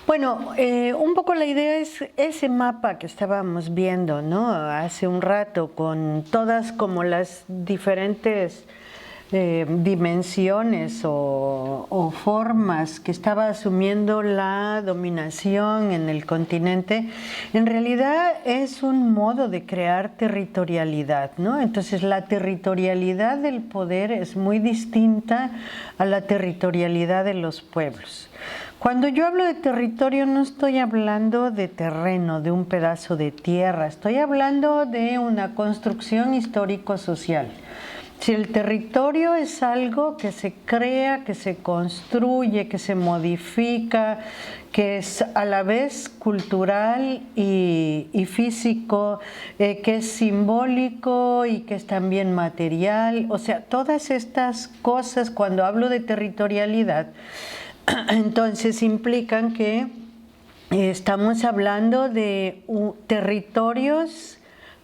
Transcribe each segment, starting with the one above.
Bueno, un poco la idea es ese mapa que estábamos viendo, ¿no? Hace un rato, con todas como las diferentes dimensiones o formas que estaba asumiendo la dominación en el continente, en realidad es un modo de crear territorialidad, ¿no? Entonces la territorialidad del poder es muy distinta a la territorialidad de los pueblos. Cuando yo hablo de territorio no estoy hablando de terreno, de un pedazo de tierra, estoy hablando de una construcción histórico-social. Si el territorio es algo que se crea, que se construye, que se modifica, que es a la vez cultural y físico, que es simbólico y que es también material, o sea, todas estas cosas, cuando hablo de territorialidad, entonces implican que estamos hablando de territorios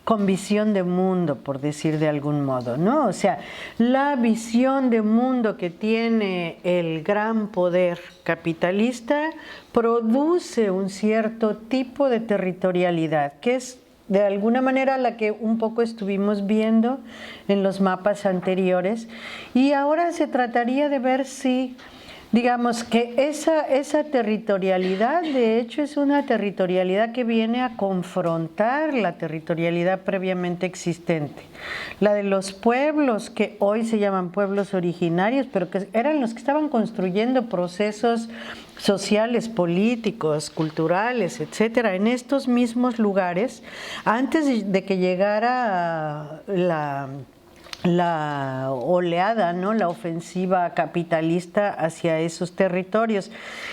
con visión de mundo, por decir de algún modo, ¿no? O sea, la visión de mundo que tiene el gran poder capitalista produce un cierto tipo de territorialidad, que es de alguna manera la que un poco estuvimos viendo en los mapas anteriores, y ahora se trataría de ver si, digamos, que esa territorialidad, de hecho, es una territorialidad que viene a confrontar la territorialidad previamente existente. La de los pueblos, que hoy se llaman pueblos originarios, pero que eran los que estaban construyendo procesos sociales, políticos, culturales, etcétera, en estos mismos lugares, antes de que llegara la oleada, ¿no? La ofensiva capitalista hacia esos territorios.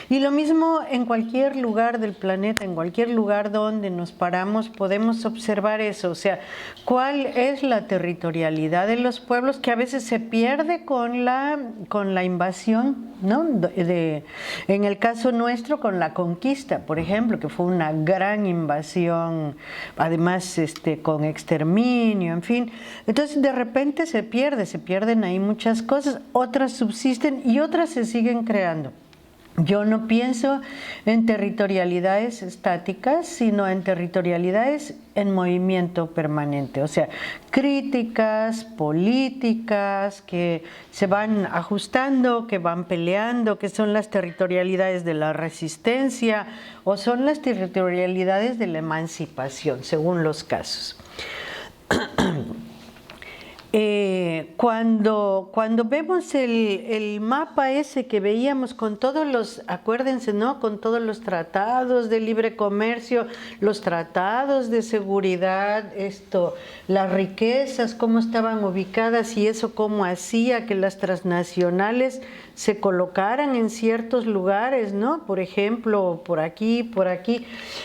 Y lo mismo en cualquier lugar del planeta, en cualquier lugar donde nos paramos, podemos observar eso. O sea, ¿cuál es la territorialidad de los pueblos que a veces se pierde con la invasión, ¿no? En el caso nuestro, con la conquista, por ejemplo, que fue una gran invasión, además con exterminio, en fin. Entonces, de repente se pierden ahí muchas cosas, otras subsisten y otras se siguen creando. Yo no pienso en territorialidades estáticas, sino en territorialidades en movimiento permanente, o sea, críticas, políticas que se van ajustando, que van peleando, que son las territorialidades de la resistencia o son las territorialidades de la emancipación, según los casos. Cuando vemos el mapa ese que veíamos con todos los, acuérdense, ¿no? Con todos los tratados de libre comercio, los tratados de seguridad, las riquezas, cómo estaban ubicadas y eso cómo hacía que las transnacionales se colocaran en ciertos lugares, ¿no? Por ejemplo, por aquí,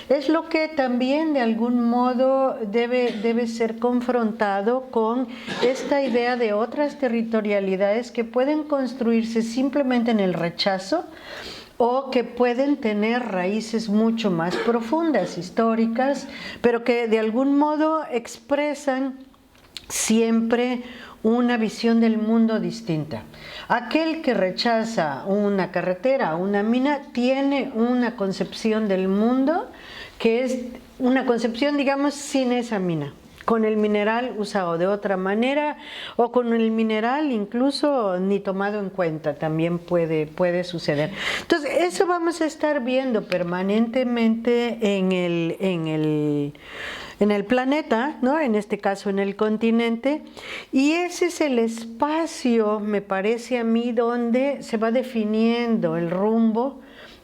es lo que también de algún modo debe ser confrontado con esta idea de otras territorialidades que pueden construirse simplemente en el rechazo o que pueden tener raíces mucho más profundas, históricas, pero que de algún modo expresan siempre una visión del mundo distinta. Aquel que rechaza una carretera, una mina, tiene una concepción del mundo que es una concepción, digamos, sin esa mina, con el mineral usado de otra manera o con el mineral incluso ni tomado en cuenta, también puede suceder. Entonces, eso vamos a estar viendo permanentemente en el planeta, ¿no? En este caso en el continente, y ese es el espacio, me parece a mí, donde se va definiendo el rumbo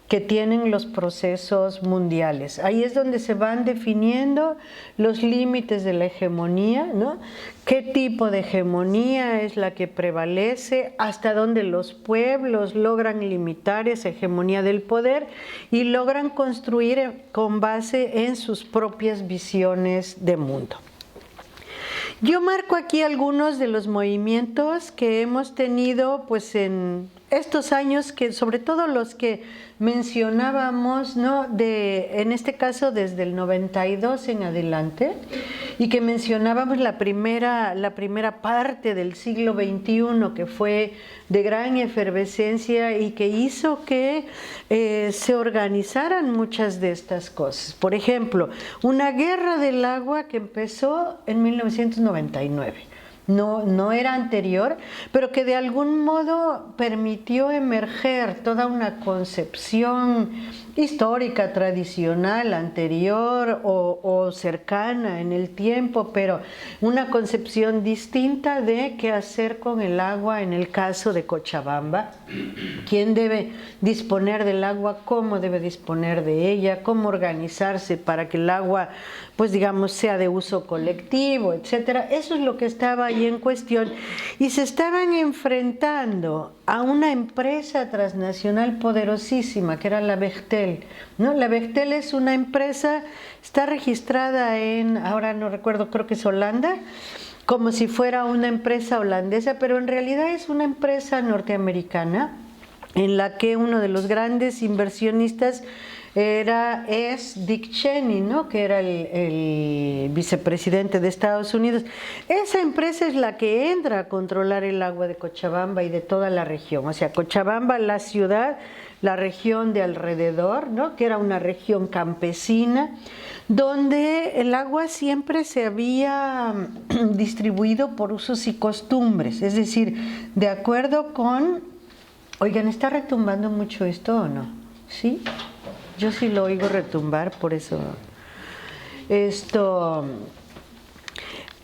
que tienen los procesos mundiales. Ahí es donde se van definiendo los límites de la hegemonía, ¿no? ¿Qué tipo de hegemonía es la que prevalece? ¿Hasta dónde los pueblos logran limitar esa hegemonía del poder y logran construir con base en sus propias visiones de mundo? Yo marco aquí algunos de los movimientos que hemos tenido pues en estos años que, sobre todo los que mencionábamos, ¿no? En este caso desde el 92 en adelante, y que mencionábamos la primera parte del siglo XXI, que fue de gran efervescencia y que hizo que se organizaran muchas de estas cosas. Por ejemplo, una guerra del agua que empezó en 1999. No era anterior, pero que de algún modo permitió emerger toda una concepción histórica, tradicional, anterior o cercana en el tiempo, pero una concepción distinta de qué hacer con el agua en el caso de Cochabamba, quién debe disponer del agua, cómo debe disponer de ella, cómo organizarse para que el agua, pues digamos, sea de uso colectivo, etcétera. Eso es lo que estaba ahí en cuestión, y se estaban enfrentando a una empresa transnacional poderosísima que era la Bechtel, ¿no? La Bechtel es una empresa, está registrada en, ahora no recuerdo, creo que es Holanda, como si fuera una empresa holandesa, pero en realidad es una empresa norteamericana en la que uno de los grandes inversionistas es Dick Cheney, ¿no? Que era el vicepresidente de Estados Unidos. Esa empresa es la que entra a controlar el agua de Cochabamba y de toda la región. O sea, Cochabamba, la ciudad, la región de alrededor, ¿no? Que era una región campesina, donde el agua siempre se había distribuido por usos y costumbres. Es decir, de acuerdo con... Oigan, ¿está retumbando mucho esto o no? ¿Sí? Yo sí lo oigo retumbar, por eso. Es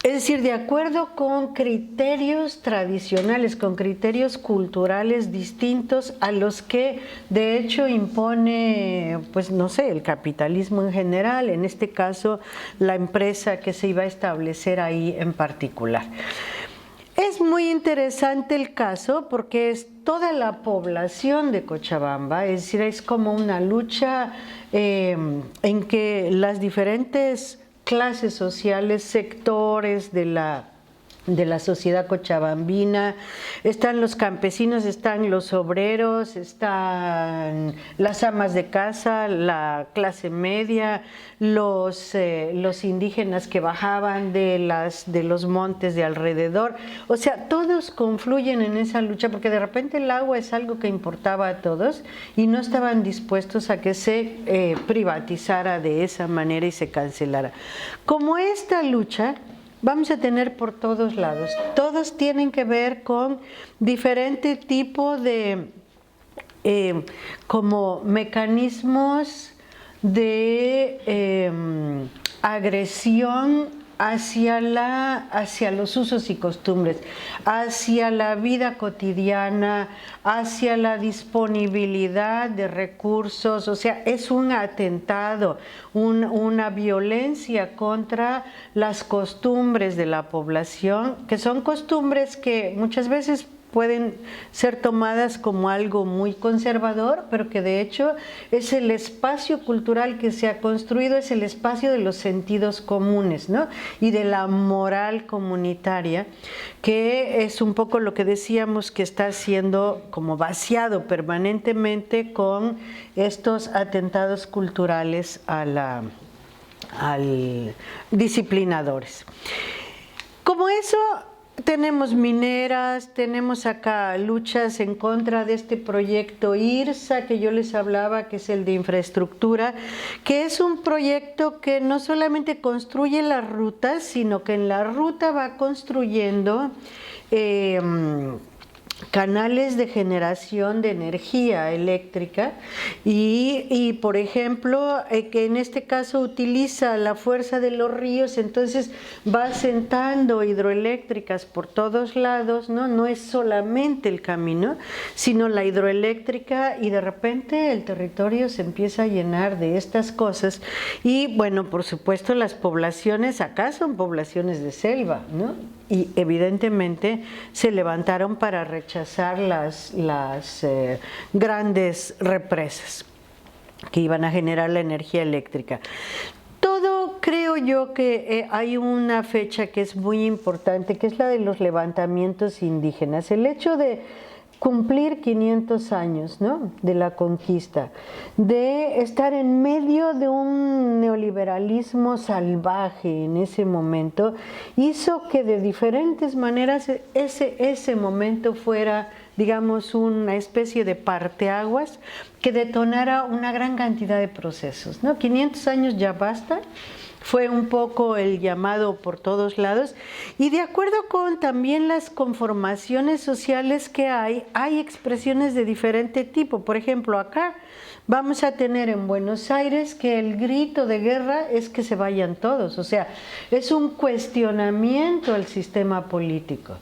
decir, de acuerdo con criterios tradicionales, con criterios culturales distintos a los que de hecho impone, pues no sé, el capitalismo en general, en este caso la empresa que se iba a establecer ahí en particular. Es muy interesante el caso porque es toda la población de Cochabamba, es decir, es como una lucha en que las diferentes clases sociales, sectores de la sociedad cochabambina, están los campesinos, están los obreros, están las amas de casa, la clase media, los indígenas que bajaban de los montes de alrededor. O sea, todos confluyen en esa lucha porque de repente el agua es algo que importaba a todos y no estaban dispuestos a que se privatizara de esa manera y se cancelara. Como esta lucha vamos a tener por todos lados. Todos tienen que ver con diferente tipo de como mecanismos de agresión hacia los usos y costumbres, hacia la vida cotidiana, hacia la disponibilidad de recursos. O sea, es un atentado, una violencia contra las costumbres de la población, que son costumbres que muchas veces pueden ser tomadas como algo muy conservador, pero que de hecho es el espacio cultural que se ha construido, es el espacio de los sentidos comunes, ¿no? Y de la moral comunitaria, que es un poco lo que decíamos que está siendo como vaciado permanentemente con estos atentados culturales al disciplinadores. Como eso, tenemos mineras, tenemos acá luchas en contra de este proyecto IRSA que yo les hablaba, que es el de infraestructura, que es un proyecto que no solamente construye las rutas, sino que en la ruta va construyendo canales de generación de energía eléctrica y por ejemplo, que en este caso utiliza la fuerza de los ríos, entonces va asentando hidroeléctricas por todos lados, ¿no? No es solamente el camino, sino la hidroeléctrica, y de repente el territorio se empieza a llenar de estas cosas. Y bueno, por supuesto las poblaciones acá son poblaciones de selva, ¿no? Y evidentemente se levantaron para rechazar las grandes represas que iban a generar la energía eléctrica. Todo, creo yo que hay una fecha que es muy importante, que es la de los levantamientos indígenas. El hecho de cumplir 500 años, ¿no?, de la conquista, de estar en medio de un neoliberalismo salvaje en ese momento, hizo que de diferentes maneras ese momento fuera, digamos, una especie de parteaguas que detonara una gran cantidad de procesos, ¿no? 500 años ya basta. Fue un poco el llamado por todos lados, y de acuerdo con también las conformaciones sociales que hay expresiones de diferente tipo. Por ejemplo, acá vamos a tener en Buenos Aires que el grito de guerra es que se vayan todos, o sea, es un cuestionamiento al sistema político.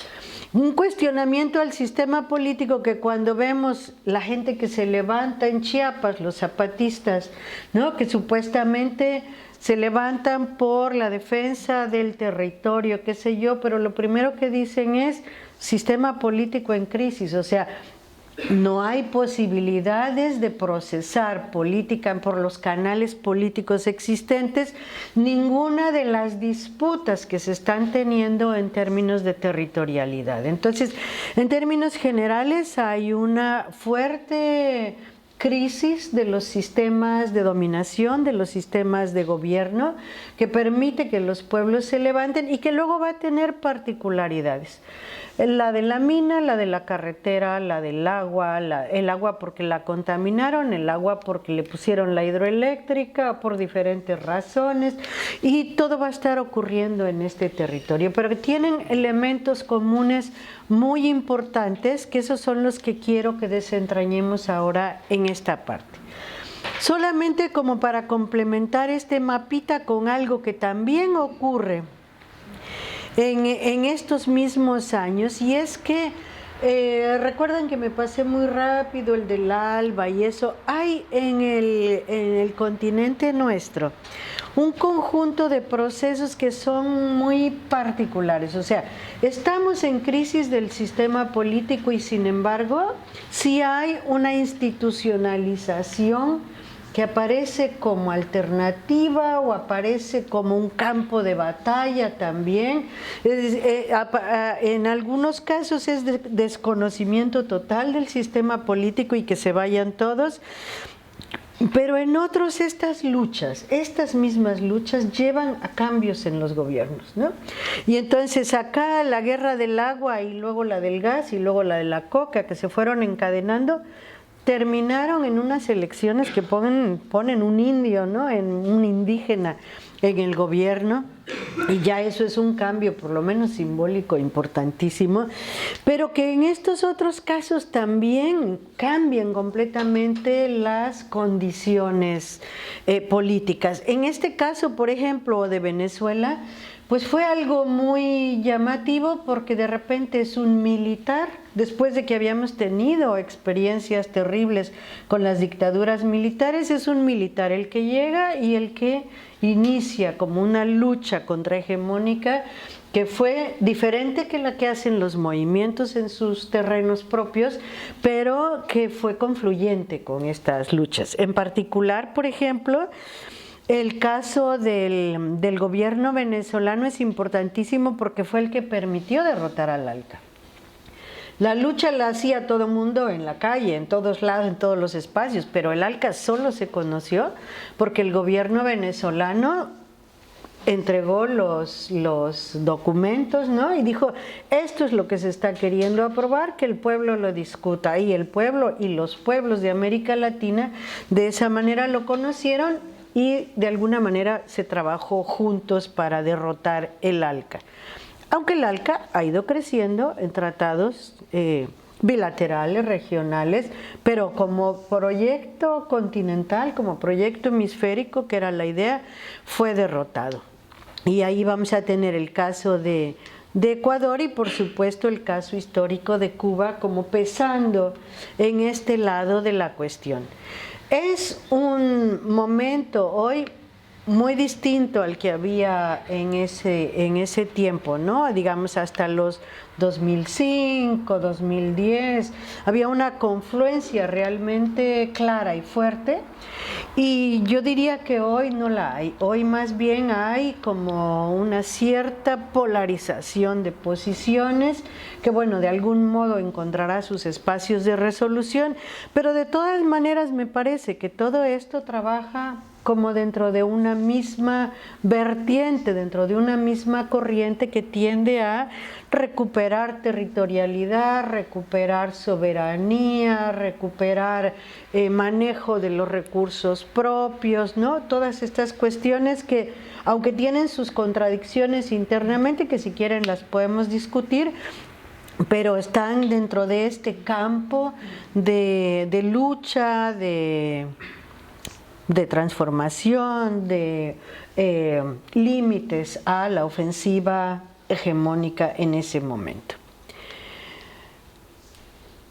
Un cuestionamiento al sistema político que cuando vemos la gente que se levanta en Chiapas, los zapatistas, ¿no?, que supuestamente se levantan por la defensa del territorio, qué sé yo, pero lo primero que dicen es sistema político en crisis, o sea, no hay posibilidades de procesar política por los canales políticos existentes ninguna de las disputas que se están teniendo en términos de territorialidad. Entonces, en términos generales hay una fuerte crisis de los sistemas de dominación, de los sistemas de gobierno, que permite que los pueblos se levanten y que luego va a tener particularidades. La de la mina, la de la carretera, la del agua, el agua porque la contaminaron, el agua porque le pusieron la hidroeléctrica por diferentes razones, y todo va a estar ocurriendo en este territorio, pero tienen elementos comunes muy importantes, que esos son los que quiero que desentrañemos ahora en esta parte. Solamente como para complementar este mapita con algo que también ocurre en estos mismos años, y es que recuerdan que me pasé muy rápido el del ALBA y eso. Hay en el continente nuestro un conjunto de procesos que son muy particulares, o sea, estamos en crisis del sistema político y sin embargo sí hay una institucionalización que aparece como alternativa o aparece como un campo de batalla también. En algunos casos es desconocimiento total del sistema político y que se vayan todos, pero en otros estas mismas luchas llevan a cambios en los gobiernos, ¿no? Y entonces acá la guerra del agua y luego la del gas y luego la de la coca que se fueron encadenando, terminaron en unas elecciones que ponen un indio, ¿no?, en un indígena en el gobierno, y ya eso es un cambio por lo menos simbólico importantísimo, pero que en estos otros casos también cambian completamente las condiciones políticas. En este caso, por ejemplo, de Venezuela, pues fue algo muy llamativo porque de repente es un militar, después de que habíamos tenido experiencias terribles con las dictaduras militares, es un militar el que llega y el que inicia como una lucha contrahegemónica que fue diferente que la que hacen los movimientos en sus terrenos propios, pero que fue confluyente con estas luchas. En particular, por ejemplo, el caso del gobierno venezolano es importantísimo porque fue el que permitió derrotar al ALCA. La lucha la hacía todo el mundo en la calle, en todos lados, en todos los espacios, pero el ALCA solo se conoció porque el gobierno venezolano entregó los documentos, ¿no?, y dijo, esto es lo que se está queriendo aprobar, que el pueblo lo discuta, y el pueblo y los pueblos de América Latina de esa manera lo conocieron y de alguna manera se trabajó juntos para derrotar el ALCA. Aunque el ALCA ha ido creciendo en tratados bilaterales, regionales, pero como proyecto continental, como proyecto hemisférico, que era la idea, fue derrotado. Y ahí vamos a tener el caso de Ecuador y por supuesto el caso histórico de Cuba como pesando en este lado de la cuestión. Es un momento hoy muy distinto al que había en ese tiempo, ¿no? Digamos hasta los 2005, 2010, había una confluencia realmente clara y fuerte, y yo diría que hoy no la hay. Hoy más bien hay como una cierta polarización de posiciones que, bueno, de algún modo encontrará sus espacios de resolución, pero de todas maneras me parece que todo esto trabaja como dentro de una misma vertiente, dentro de una misma corriente que tiende a recuperar territorialidad, recuperar soberanía, recuperar manejo de los recursos propios, ¿no? Todas estas cuestiones que, aunque tienen sus contradicciones internamente, que si quieren las podemos discutir, pero están dentro de este campo de lucha, de transformación, de límites a la ofensiva hegemónica en ese momento.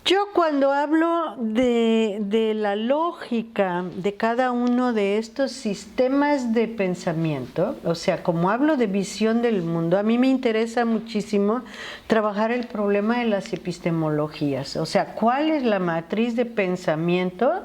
Yo cuando hablo de la lógica de cada uno de estos sistemas de pensamiento, o sea, como hablo de visión del mundo, a mí me interesa muchísimo trabajar el problema de las epistemologías, o sea, cuál es la matriz de pensamiento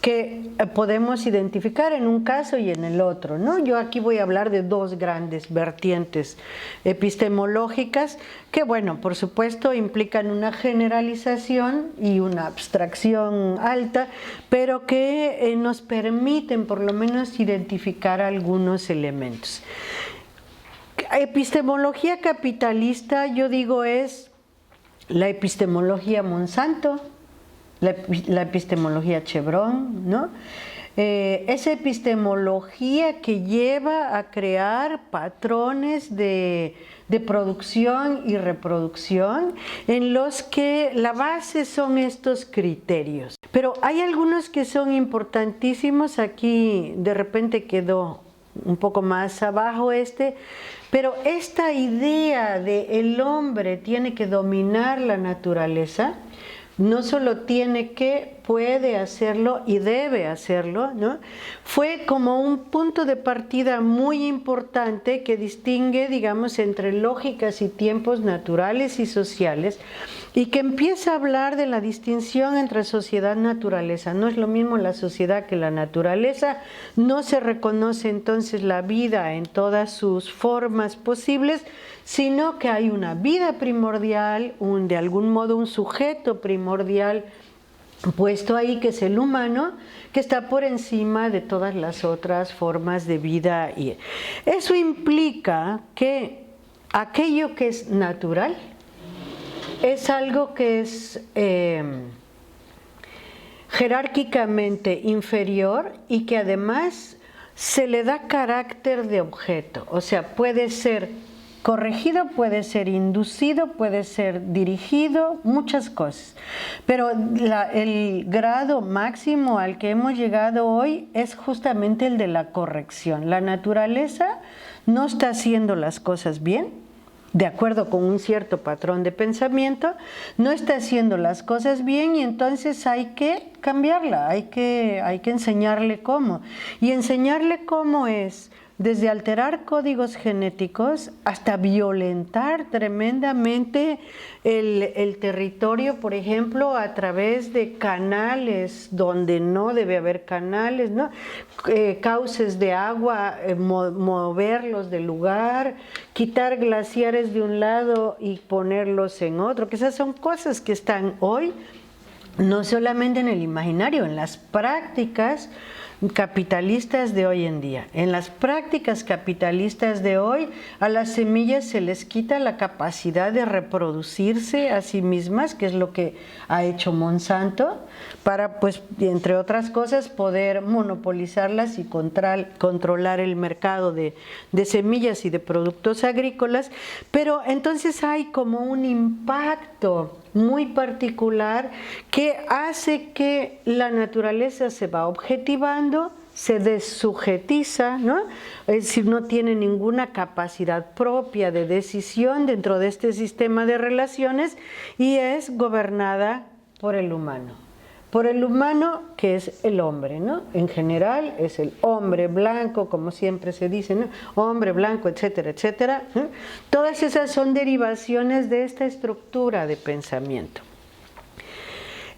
que podemos identificar en un caso y en el otro, ¿no? Yo aquí voy a hablar de dos grandes vertientes epistemológicas que, bueno, por supuesto implican una generalización y una abstracción alta, pero que nos permiten por lo menos identificar algunos elementos. Epistemología capitalista, yo digo, es la epistemología Monsanto, la epistemología Chevron, ¿no? Esa epistemología que lleva a crear patrones de producción y reproducción en los que la base son estos criterios. Pero hay algunos que son importantísimos, aquí de repente quedó un poco más abajo pero esta idea de el hombre tiene que dominar la naturaleza, no solo tiene que, puede hacerlo y debe hacerlo, ¿no? Fue como un punto de partida muy importante que distingue, digamos, entre lógicas y tiempos naturales y sociales, y que empieza a hablar de la distinción entre sociedad y naturaleza. No es lo mismo la sociedad que la naturaleza, no se reconoce entonces la vida en todas sus formas posibles, sino que hay una vida primordial, de algún modo un sujeto primordial puesto ahí, que es el humano, que está por encima de todas las otras formas de vida. Y eso implica que aquello que es natural es algo que es jerárquicamente inferior y que además se le da carácter de objeto, o sea, puede ser corregido, puede ser inducido, puede ser dirigido, muchas cosas. Pero el grado máximo al que hemos llegado hoy es justamente el de la corrección. La naturaleza no está haciendo las cosas bien, de acuerdo con un cierto patrón de pensamiento, no está haciendo las cosas bien y entonces hay que cambiarla, hay que enseñarle cómo. Y enseñarle cómo es desde alterar códigos genéticos hasta violentar tremendamente el territorio, por ejemplo, a través de canales donde no debe haber canales, ¿no? Cauces de agua, moverlos del lugar, quitar glaciares de un lado y ponerlos en otro, que esas son cosas que están hoy no solamente en el imaginario, en las prácticas capitalistas de hoy en día. En las prácticas capitalistas de hoy, a las semillas se les quita la capacidad de reproducirse a sí mismas, que es lo que ha hecho Monsanto, para, pues, entre otras cosas, poder monopolizarlas y controlar el mercado de semillas y de productos agrícolas. Pero entonces hay como un impacto muy particular que hace que la naturaleza se va objetivando, se desubjetiza, ¿no? Es decir, no tiene ninguna capacidad propia de decisión dentro de este sistema de relaciones y es gobernada por el humano. por el humano, que es el hombre, ¿no? En general es el hombre blanco, como siempre se dice, ¿no? Hombre blanco, etcétera, etcétera, ¿no? Todas esas son derivaciones de esta estructura de pensamiento.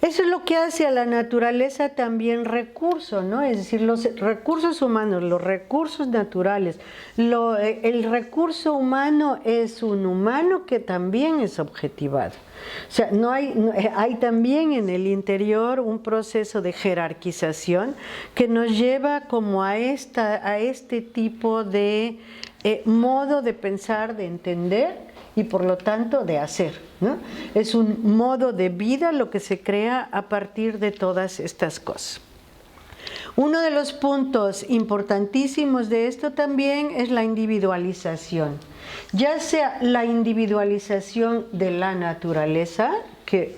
Eso es lo que hace a la naturaleza también recurso, ¿no? Es decir, los recursos humanos, los recursos naturales. El recurso humano es un humano que también es objetivado. O sea, hay también en el interior un proceso de jerarquización que nos lleva como a este tipo de modo de pensar, de entender, y por lo tanto de hacer, ¿no? Es un modo de vida lo que se crea a partir de todas estas cosas. Uno de los puntos importantísimos de esto también es la individualización, ya sea la individualización de la naturaleza, que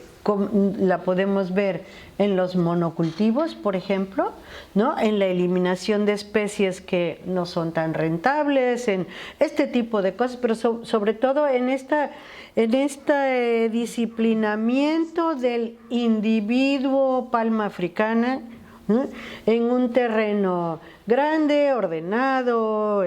la podemos ver en los monocultivos, por ejemplo, ¿no? En la eliminación de especies que no son tan rentables, en este tipo de cosas, pero sobre todo en este disciplinamiento del individuo palma africana, ¿no? En un terreno grande, ordenado,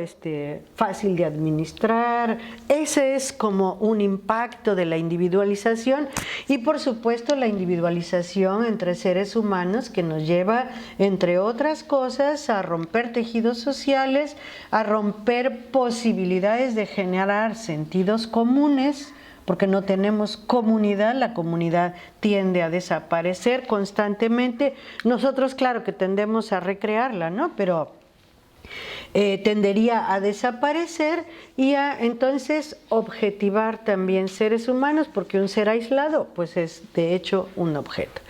fácil de administrar. Ese es como un impacto de la individualización y por supuesto la individualización entre seres humanos que nos lleva, entre otras cosas, a romper tejidos sociales, a romper posibilidades de generar sentidos comunes, porque no tenemos comunidad, la comunidad tiende a desaparecer constantemente. Nosotros, claro que tendemos a recrearla, ¿no? Pero tendería a desaparecer y a entonces objetivar también seres humanos, porque un ser aislado pues es de hecho un objeto.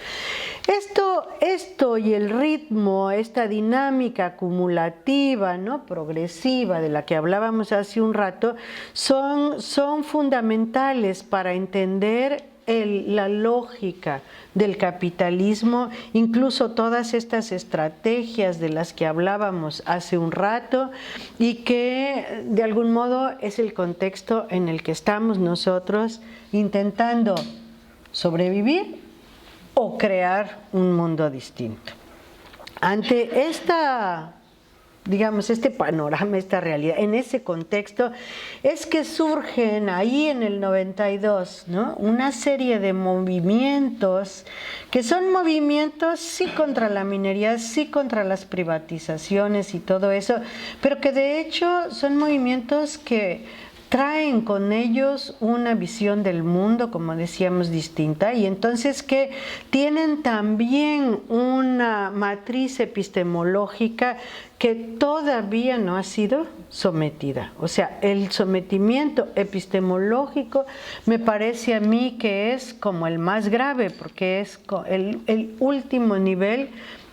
Esto y el ritmo, esta dinámica acumulativa, ¿no? Progresiva de la que hablábamos hace un rato, son fundamentales para entender la lógica del capitalismo, incluso todas estas estrategias de las que hablábamos hace un rato y que de algún modo es el contexto en el que estamos nosotros intentando sobrevivir o crear un mundo distinto. Ante este panorama, esta realidad, en ese contexto, es que surgen ahí en el 92, ¿no? Una serie de movimientos que son movimientos sí contra la minería, sí contra las privatizaciones y todo eso, pero que de hecho son movimientos que traen con ellos una visión del mundo, como decíamos, distinta, y entonces que tienen también una matriz epistemológica que todavía no ha sido sometida. O sea, el sometimiento epistemológico me parece a mí que es como el más grave, porque es el último nivel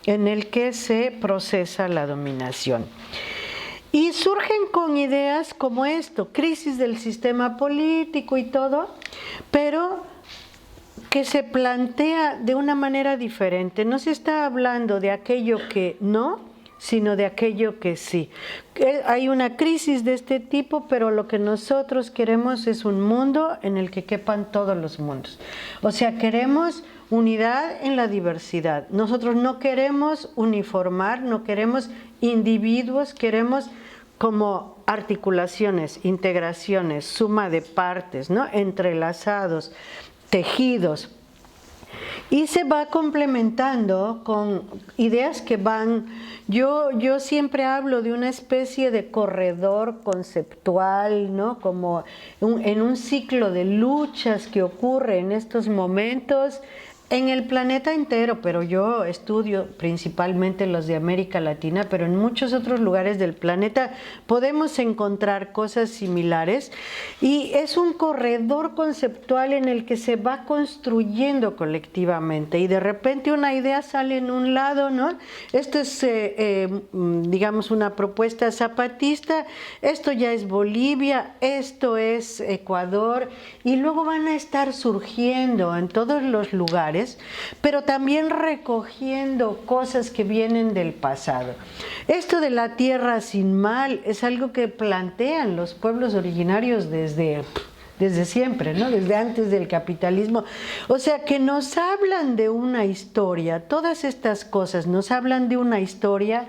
en el que se procesa la dominación. Y surgen con ideas como esto, crisis del sistema político y todo, pero que se plantea de una manera diferente. No se está hablando de aquello que no, sino de aquello que sí. Hay una crisis de este tipo, pero lo que nosotros queremos es un mundo en el que quepan todos los mundos. O sea, queremos unidad en la diversidad. Nosotros no queremos uniformar, no queremos individuos, queremos como articulaciones, integraciones, suma de partes, ¿no? Entrelazados, tejidos. Y se va complementando con ideas que van, yo siempre hablo de una especie de corredor conceptual, ¿no? Como en un ciclo de luchas que ocurre en estos momentos en el planeta entero, pero yo estudio principalmente los de América Latina, pero en muchos otros lugares del planeta podemos encontrar cosas similares y es un corredor conceptual en el que se va construyendo colectivamente y de repente una idea sale en un lado, ¿no? Esto es, digamos, una propuesta zapatista, esto ya es Bolivia, esto es Ecuador y luego van a estar surgiendo en todos los lugares, pero también recogiendo cosas que vienen del pasado. Esto de la tierra sin mal es algo que plantean los pueblos originarios desde desde siempre, ¿no? Desde antes del capitalismo. O sea, que nos hablan de una historia, todas estas cosas nos hablan de una historia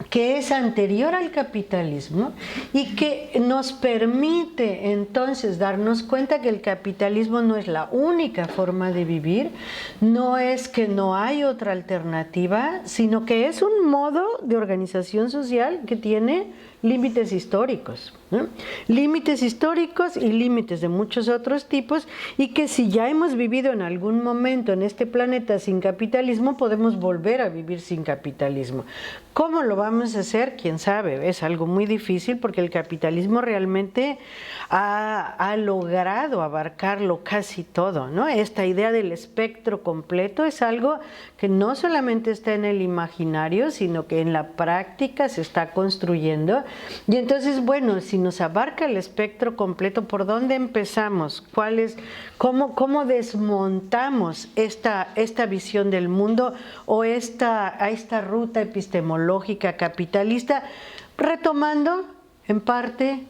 que es anterior al capitalismo y que nos permite entonces darnos cuenta que el capitalismo no es la única forma de vivir, no es que no hay otra alternativa, sino que es un modo de organización social que tiene límites históricos, ¿no? Límites históricos y límites de muchos otros tipos, y que si ya hemos vivido en algún momento en este planeta sin capitalismo, podemos volver a vivir sin capitalismo. ¿Cómo lo vamos a hacer? ¿Quién sabe? Es algo muy difícil porque el capitalismo realmente ha logrado abarcarlo casi todo, ¿no? Esta idea del espectro completo es algo que no solamente está en el imaginario, sino que en la práctica se está construyendo. Y entonces, bueno, si nos abarca el espectro completo, ¿por dónde empezamos? ¿Cómo desmontamos esta visión del mundo o esta ruta epistemológica capitalista, retomando en parte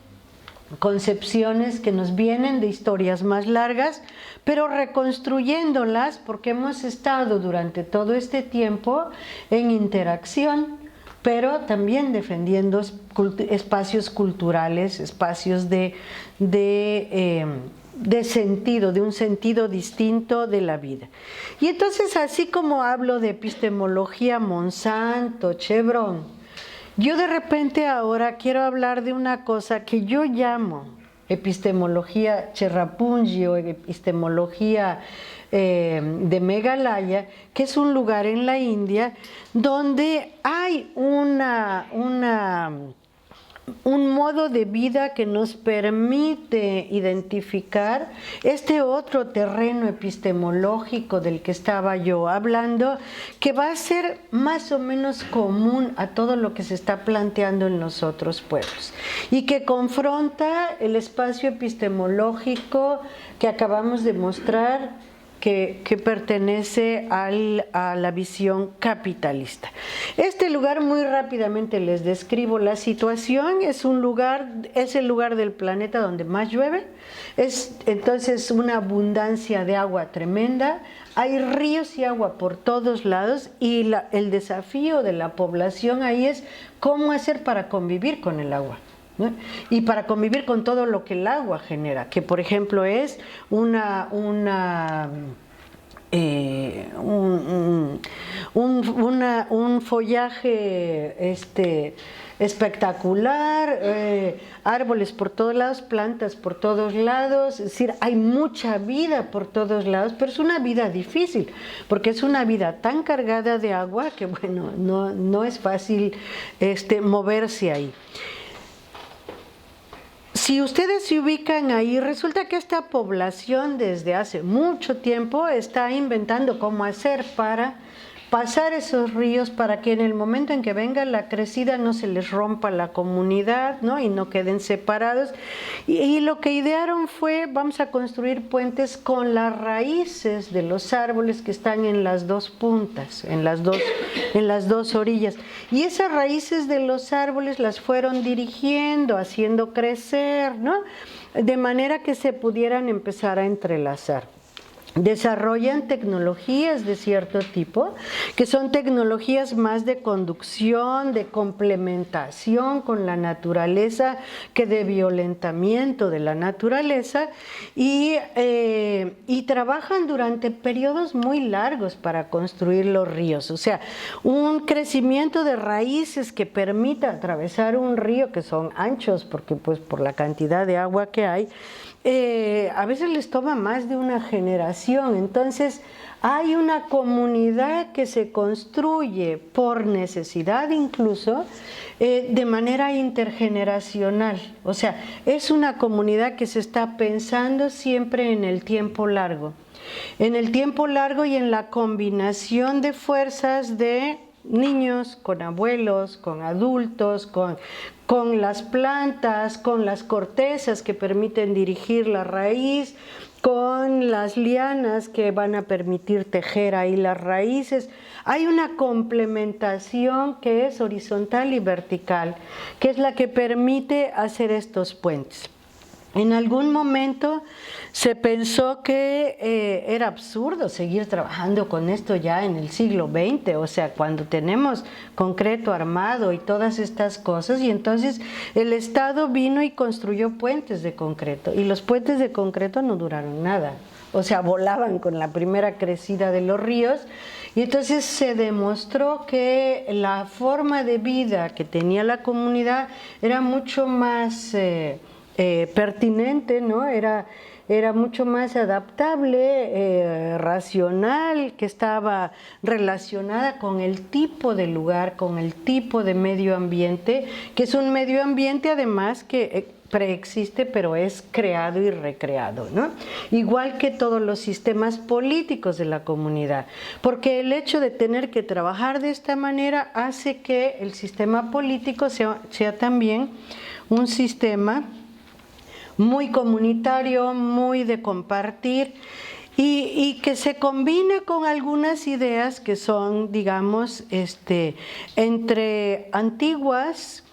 concepciones que nos vienen de historias más largas, pero reconstruyéndolas porque hemos estado durante todo este tiempo en interacción, pero también defendiendo espacios culturales, espacios de sentido, de un sentido distinto de la vida. Y entonces, así como hablo de epistemología Monsanto, Chevron, yo de repente ahora quiero hablar de una cosa que yo llamo epistemología Cherrapunji o epistemología de Meghalaya, que es un lugar en la India donde hay un modo de vida que nos permite identificar este otro terreno epistemológico del que estaba yo hablando, que va a ser más o menos común a todo lo que se está planteando en los otros pueblos y que confronta el espacio epistemológico que acabamos de mostrar, que pertenece a la visión capitalista. Este lugar, muy rápidamente les describo la situación, es el lugar del planeta donde más llueve, es entonces una abundancia de agua tremenda, hay ríos y agua por todos lados, y el desafío de la población ahí es cómo hacer para convivir con el agua, ¿no? Y para convivir con todo lo que el agua genera, que por ejemplo es un follaje espectacular, árboles por todos lados, plantas por todos lados, es decir, hay mucha vida por todos lados, pero es una vida difícil, porque es una vida tan cargada de agua que, bueno, no es fácil moverse ahí. Si ustedes se ubican ahí, resulta que esta población desde hace mucho tiempo está inventando cómo hacer para pasar esos ríos, para que en el momento en que venga la crecida no se les rompa la comunidad, ¿no? Y no queden separados. Y lo que idearon fue, vamos a construir puentes con las raíces de los árboles que están en las dos puntas, en las dos orillas. Y esas raíces de los árboles las fueron dirigiendo, haciendo crecer, ¿no? De manera que se pudieran empezar a entrelazar. Desarrollan tecnologías de cierto tipo, que son tecnologías más de conducción, de complementación con la naturaleza, que de violentamiento de la naturaleza, y trabajan durante periodos muy largos para construir los ríos. O sea, un crecimiento de raíces que permita atravesar un río, que son anchos, porque pues por la cantidad de agua que hay, a veces les toma más de una generación. Entonces hay una comunidad que se construye por necesidad incluso, de manera intergeneracional. O sea, es una comunidad que se está pensando siempre en el tiempo largo. En el tiempo largo y en la combinación de fuerzas de niños con abuelos, con adultos, con las plantas, con las cortezas que permiten dirigir la raíz, con las lianas que van a permitir tejer ahí las raíces. Hay una complementación que es horizontal y vertical, que es la que permite hacer estos puentes. En algún momento se pensó que era absurdo seguir trabajando con esto ya en el siglo XX, o sea, cuando tenemos concreto armado y todas estas cosas, y entonces el Estado vino y construyó puentes de concreto, y los puentes de concreto no duraron nada, o sea, volaban con la primera crecida de los ríos, y entonces se demostró que la forma de vida que tenía la comunidad era mucho más pertinente, ¿no? Era mucho más adaptable, racional, que estaba relacionada con el tipo de lugar, con el tipo de medio ambiente, que es un medio ambiente además que preexiste, pero es creado y recreado, ¿no? Igual que todos los sistemas políticos de la comunidad, porque el hecho de tener que trabajar de esta manera hace que el sistema político sea también un sistema muy comunitario, muy de compartir y que se combina con algunas ideas que son, digamos, entre antiguas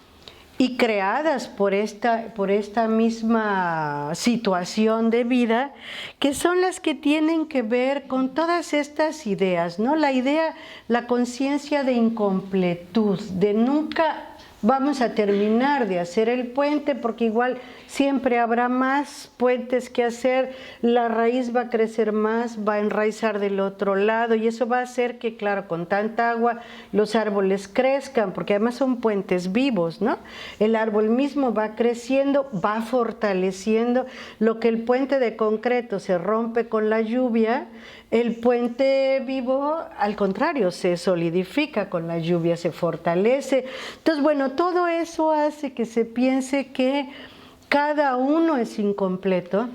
y creadas por esta misma situación de vida, que son las que tienen que ver con todas estas ideas, ¿no? La conciencia de incompletud, de nunca vamos a terminar de hacer el puente porque igual siempre habrá más puentes que hacer, la raíz va a crecer más, va a enraizar del otro lado y eso va a hacer que, claro, con tanta agua los árboles crezcan, porque además son puentes vivos, ¿no? El árbol mismo va creciendo, va fortaleciendo, lo que el puente de concreto se rompe con la lluvia, el puente vivo, al contrario, se solidifica con la lluvia, se fortalece. Entonces, bueno, todo eso hace que se piense que cada uno es incompleto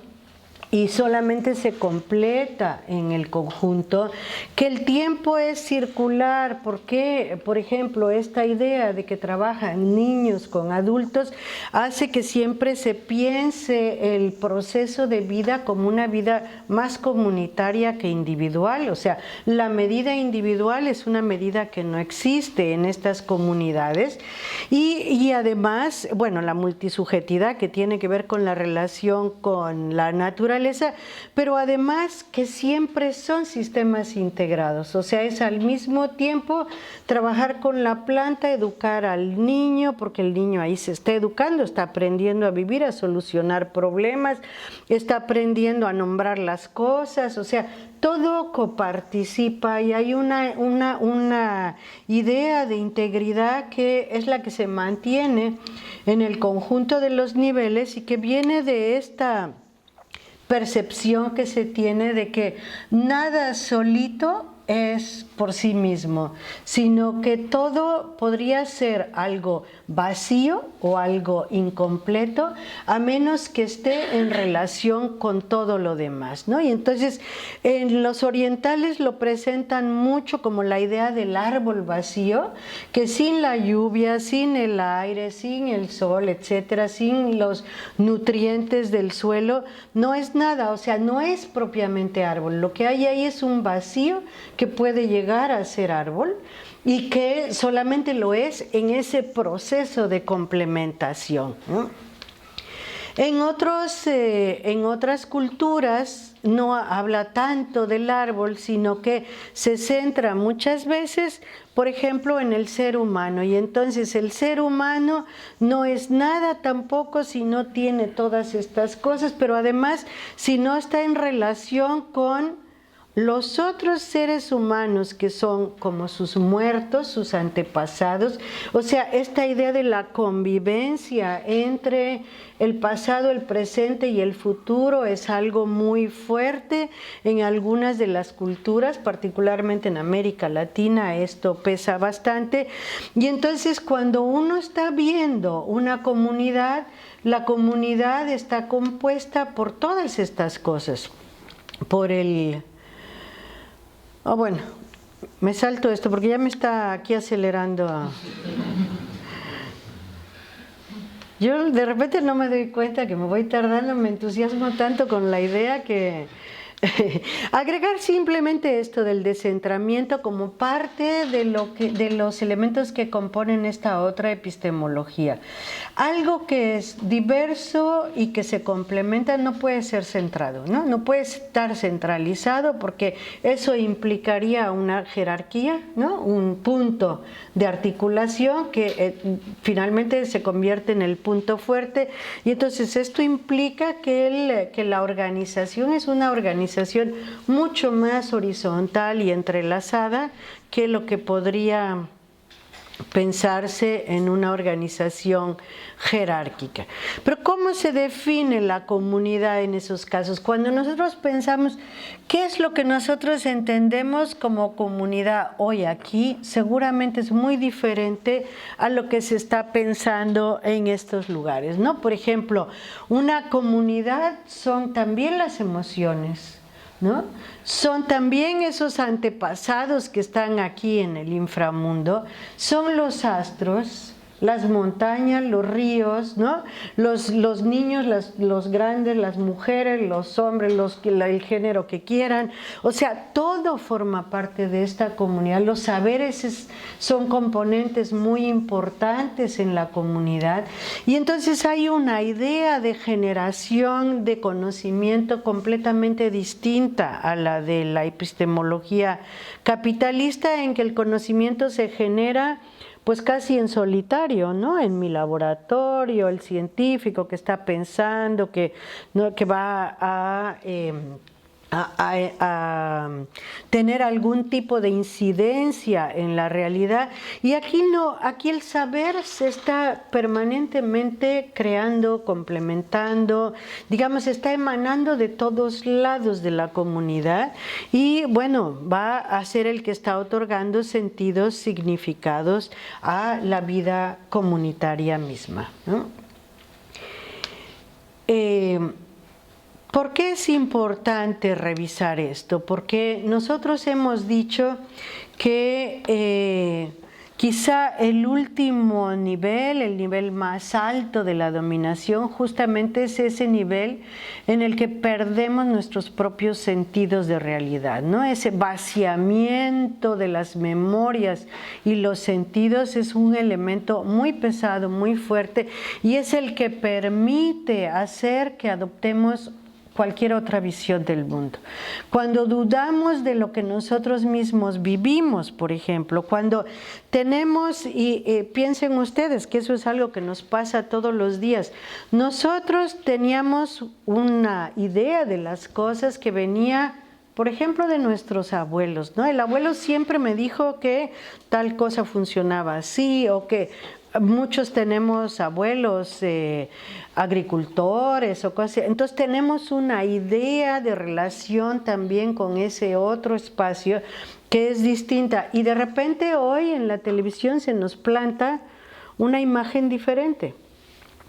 y solamente se completa en el conjunto, que el tiempo es circular, porque, por ejemplo, esta idea de que trabajan niños con adultos hace que siempre se piense el proceso de vida como una vida más comunitaria que individual, o sea, la medida individual es una medida que no existe en estas comunidades y además, bueno, la multisubjetividad que tiene que ver con la relación con la naturaleza, pero además que siempre son sistemas integrados, o sea, es al mismo tiempo trabajar con la planta, educar al niño, porque el niño ahí se está educando, está aprendiendo a vivir, a solucionar problemas, está aprendiendo a nombrar las cosas, o sea, todo coparticipa y hay una idea de integridad que es la que se mantiene en el conjunto de los niveles y que viene de esta percepción que se tiene de que nada solito es por sí mismo, sino que todo podría ser algo vacío o algo incompleto a menos que esté en relación con todo lo demás, ¿no? Y entonces en los orientales lo presentan mucho como la idea del árbol vacío, que sin la lluvia, sin el aire, sin el sol, etcétera, sin los nutrientes del suelo, no es nada, o sea, no es propiamente árbol, lo que hay ahí es un vacío que puede llegar a ser árbol y que solamente lo es en ese proceso de complementación, ¿no? En otras culturas no habla tanto del árbol, sino que se centra muchas veces, por ejemplo, en el ser humano. Y entonces el ser humano no es nada tampoco si no tiene todas estas cosas, pero además si no está en relación con los otros seres humanos que son como sus muertos, sus antepasados, o sea, esta idea de la convivencia entre el pasado, el presente y el futuro es algo muy fuerte en algunas de las culturas, particularmente en América Latina esto pesa bastante. Y entonces cuando uno está viendo una comunidad, la comunidad está compuesta por todas estas cosas, por el... bueno, me salto esto porque ya me está aquí acelerando. Yo de repente no me doy cuenta que me voy tardando, me entusiasmo tanto con la idea que Agregar simplemente esto del descentramiento como parte de los elementos que componen esta otra epistemología. Algo que es diverso y que se complementa no puede ser centrado, ¿no? No puede estar centralizado porque eso implicaría una jerarquía, ¿no? Un punto de articulación que finalmente se convierte en el punto fuerte, y entonces esto implica que la organización es una organización mucho más horizontal y entrelazada que lo que podría pensarse en una organización jerárquica. Pero ¿cómo se define la comunidad en esos casos? Cuando nosotros pensamos qué es lo que nosotros entendemos como comunidad hoy aquí, seguramente es muy diferente a lo que se está pensando en estos lugares, ¿no? Por ejemplo, una comunidad son también las emociones, ¿no? Son también esos antepasados que están aquí en el inframundo, son los astros, las montañas, los ríos, ¿no? Los niños, los grandes, las mujeres, los hombres, el género que quieran. O sea, todo forma parte de esta comunidad. Los saberes son componentes muy importantes en la comunidad. Y entonces hay una idea de generación de conocimiento completamente distinta a la de la epistemología capitalista, en que el conocimiento se genera pues casi en solitario, ¿no? En mi laboratorio, el científico que está pensando, que, ¿no? que va a tener algún tipo de incidencia en la realidad. Y aquí no, aquí el saber se está permanentemente creando, complementando, digamos, está emanando de todos lados de la comunidad y bueno, va a ser el que está otorgando sentidos, significados a la vida comunitaria misma, ¿no? ¿Por qué es importante revisar esto? Porque nosotros hemos dicho que quizá el último nivel, el nivel más alto de la dominación, justamente es ese nivel en el que perdemos nuestros propios sentidos de realidad, ¿no? Ese vaciamiento de las memorias y los sentidos es un elemento muy pesado, muy fuerte, y es el que permite hacer que adoptemos cualquier otra visión del mundo. Cuando dudamos de lo que nosotros mismos vivimos, por ejemplo, cuando tenemos, y piensen ustedes que eso es algo que nos pasa todos los días, nosotros teníamos una idea de las cosas que venía, por ejemplo, de nuestros abuelos, ¿no? El abuelo siempre me dijo que tal cosa funcionaba así, o que muchos tenemos abuelos agricultores o cosas así. Entonces tenemos una idea de relación también con ese otro espacio que es distinta, y de repente hoy en la televisión se nos planta una imagen diferente,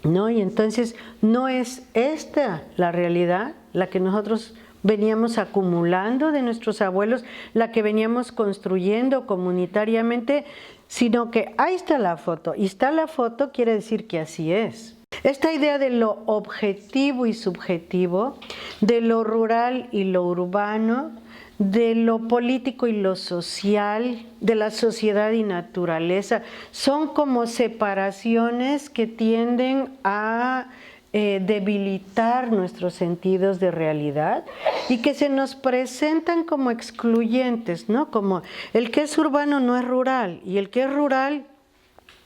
¿no? Y entonces no es esta la realidad, la que nosotros veníamos acumulando de nuestros abuelos, la que veníamos construyendo comunitariamente, sino que ahí está la foto, y está la foto quiere decir que así es. Esta idea de lo objetivo y subjetivo, de lo rural y lo urbano, de lo político y lo social, de la sociedad y naturaleza, son como separaciones que tienden a debilitar nuestros sentidos de realidad y que se nos presentan como excluyentes, ¿no? Como el que es urbano no es rural y el que es rural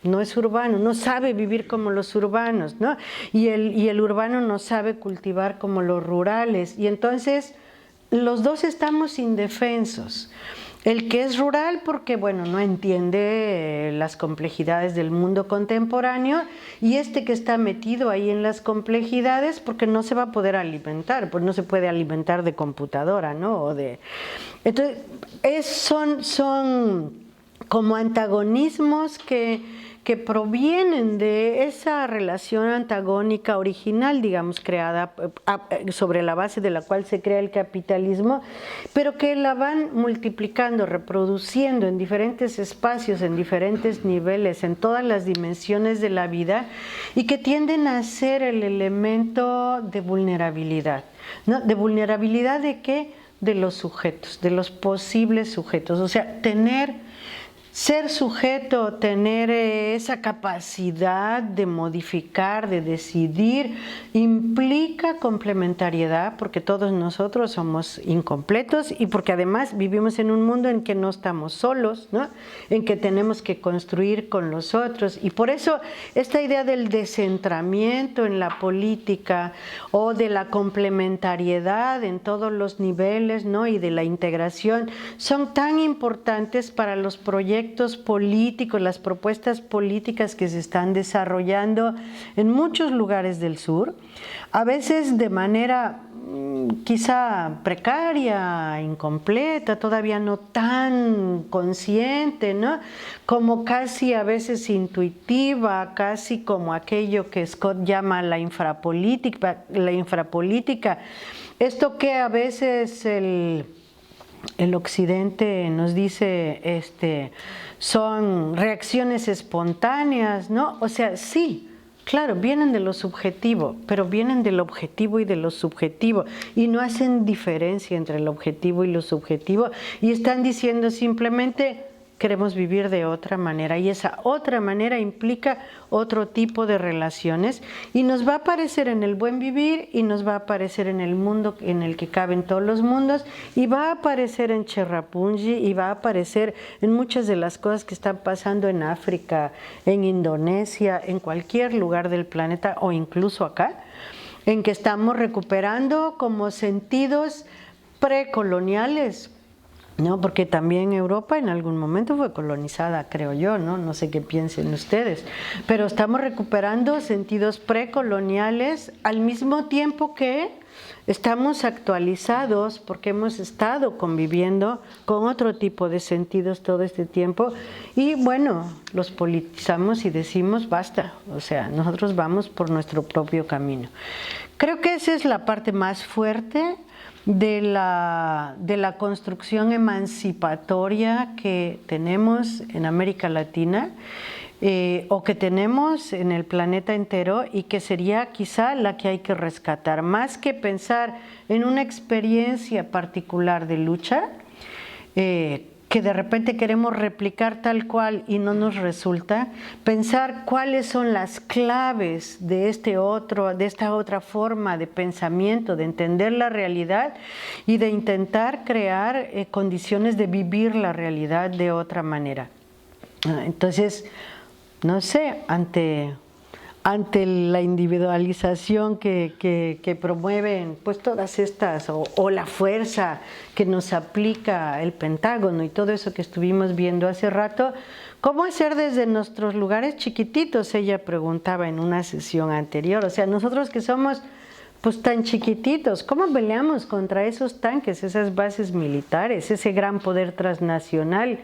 no es urbano, no sabe vivir como los urbanos, ¿no? Y el urbano no sabe cultivar como los rurales, y entonces los dos estamos indefensos. El que es rural porque, bueno, no entiende las complejidades del mundo contemporáneo, y este que está metido ahí en las complejidades porque no se va a poder alimentar, pues no se puede alimentar de computadora, ¿no? Entonces, son como antagonismos que provienen de esa relación antagónica original, digamos, creada sobre la base de la cual se crea el capitalismo, pero que la van multiplicando, reproduciendo en diferentes espacios, en diferentes niveles, en todas las dimensiones de la vida, y que tienden a ser el elemento de vulnerabilidad, ¿no? ¿De vulnerabilidad de qué? de los sujetos, de los posibles sujetos. O sea, ser sujeto, tener esa capacidad de modificar, de decidir, implica complementariedad, porque todos nosotros somos incompletos y porque además vivimos en un mundo en que no estamos solos, ¿no? En que tenemos que construir con los otros. Y por eso esta idea del descentramiento en la política o de la complementariedad en todos los niveles, ¿no? Y de la integración son tan importantes para los proyectos políticos, las propuestas políticas que se están desarrollando en muchos lugares del sur, a veces de manera quizá precaria, incompleta, todavía no tan consciente, ¿no? Como casi a veces intuitiva, casi como aquello que Scott llama la infrapolítica. Esto que a veces el occidente nos dice son reacciones espontáneas, ¿no? O sea, sí, claro, vienen de lo subjetivo, pero vienen del objetivo y de lo subjetivo y no hacen diferencia entre el objetivo y lo subjetivo y están diciendo simplemente queremos vivir de otra manera y esa otra manera implica otro tipo de relaciones y nos va a aparecer en el buen vivir y nos va a aparecer en el mundo en el que caben todos los mundos y va a aparecer en Cherrapunji y va a aparecer en muchas de las cosas que están pasando en África, en Indonesia, en cualquier lugar del planeta o incluso acá, en que estamos recuperando como sentidos precoloniales, ¿no? Porque también Europa en algún momento fue colonizada, creo yo, ¿no? No sé qué piensen ustedes, pero estamos recuperando sentidos precoloniales al mismo tiempo que estamos actualizados porque hemos estado conviviendo con otro tipo de sentidos todo este tiempo y bueno, los politizamos y decimos basta, o sea, nosotros vamos por nuestro propio camino. Creo que esa es la parte más fuerte de la construcción emancipatoria que tenemos en América Latina o que tenemos en el planeta entero y que sería quizá la que hay que rescatar. Más que pensar en una experiencia particular de lucha, que de repente queremos replicar tal cual y no nos resulta, pensar cuáles son las claves de esta otra forma de pensamiento, de entender la realidad y de intentar crear condiciones de vivir la realidad de otra manera. Entonces, no sé, ante la individualización que promueven pues todas estas, o la fuerza que nos aplica el Pentágono y todo eso que estuvimos viendo hace rato, ¿cómo hacer desde nuestros lugares chiquititos? Ella preguntaba en una sesión anterior, o sea, nosotros que somos pues tan chiquititos, ¿cómo peleamos contra esos tanques, esas bases militares, ese gran poder transnacional?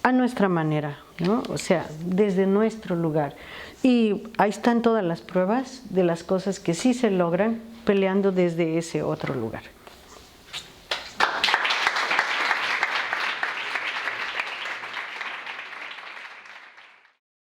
A nuestra manera, ¿no? O sea, desde nuestro lugar. Y ahí están todas las pruebas de las cosas que sí se logran peleando desde ese otro lugar.